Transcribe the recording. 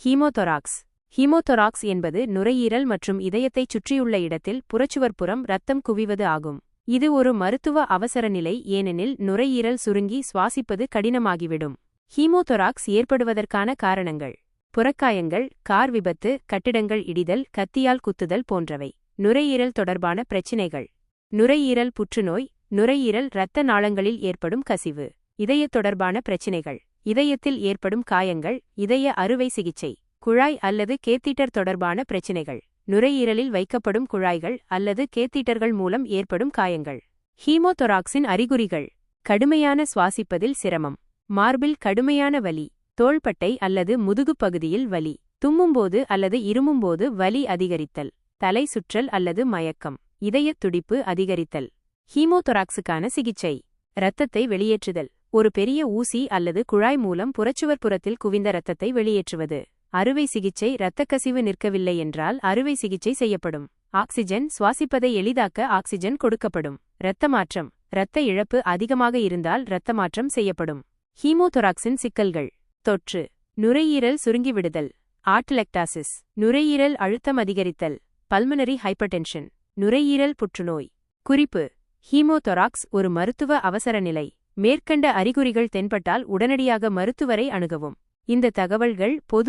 ஹீமோதொராக்ஸ். ஹீமோதொராக்ஸ் என்பது நுரையீரல் மற்றும் இதயத்தைச் சுற்றியுள்ள இடத்தில் புறச்சுவர்ப்புறம் இரத்தம் குவிவது ஆகும். இது ஒரு மருத்துவ அவசரநிலை, ஏனெனில் நுரையீரல் சுருங்கி சுவாசிப்பது கடினமாகிவிடும். ஹீமோதொராக்ஸ் ஏற்படுவதற்கான காரணங்கள்: புறக்காயங்கள், கார் விபத்து, கட்டிடங்கள் இடிதல், கத்தியால் குத்துதல் போன்றவை. நுரையீரல் தொடர்பான பிரச்சினைகள்: நுரையீரல் புற்றுநோய், நுரையீரல் இரத்த நாளங்களில் ஏற்படும் கசிவு. இதயத் தொடர்பான பிரச்சினைகள்: இதயத்தில் ஏற்படும் காயங்கள், இதய அறுவை சிகிச்சை. குழாய் அல்லது கேத்தீட்டர் தொடர்பான பிரச்சினைகள்: நுரையீரலில் வைக்கப்படும் குழாய்கள் அல்லது கேத்தீட்டர்கள் மூலம் ஏற்படும் காயங்கள். ஹீமோதொராக்ஸின் அறிகுறிகள்: கடுமையான சுவாசிப்பதில் சிரமம், மார்பில் கடுமையான வலி, தோள்பட்டை அல்லது முதுகுப் பகுதியில் வலி, தும்மும்போது அல்லது இருமும்போது வலி அதிகரித்தல், தலை சுற்றல் அல்லது மயக்கம், இதயத் துடிப்பு அதிகரித்தல். ஹீமோதொராக்ஸுக்கான சிகிச்சை: இரத்தத்தை வெளியேற்றுதல். ஒரு பெரிய ஊசி அல்லது குழாய் மூலம் புறச்சுவர்ப்புறத்தில் குவிந்த இரத்தத்தை வெளியேற்றுவது. அறுவை சிகிச்சை: இரத்தக்கசிவு நிற்கவில்லை என்றால் அறுவை சிகிச்சை செய்யப்படும். ஆக்சிஜன்: சுவாசிப்பதை எளிதாக்க ஆக்சிஜன் கொடுக்கப்படும். இரத்த மாற்றம்: இரத்த இழப்பு அதிகமாக இருந்தால் இரத்த மாற்றம் செய்யப்படும். ஹீமோதொராக்ஸின் சிக்கல்கள்: தொற்று, நுரையீரல் சுருங்கிவிடுதல், ஆட்டலெக்டாசிஸ், நுரையீரல் அழுத்தம் அதிகரித்தல், பல்மனரி ஹைப்பர்டென்ஷன், நுரையீரல் புற்றுநோய். குறிப்பு: ஹீமோதொராக்ஸ் ஒரு மருத்துவ அவசரநிலை. மேற்கண்ட அறிகுறிகள் தென்பட்டால் உடனடியாக மருத்துவரை அணுகவும். இந்த தகவல்கள் பொது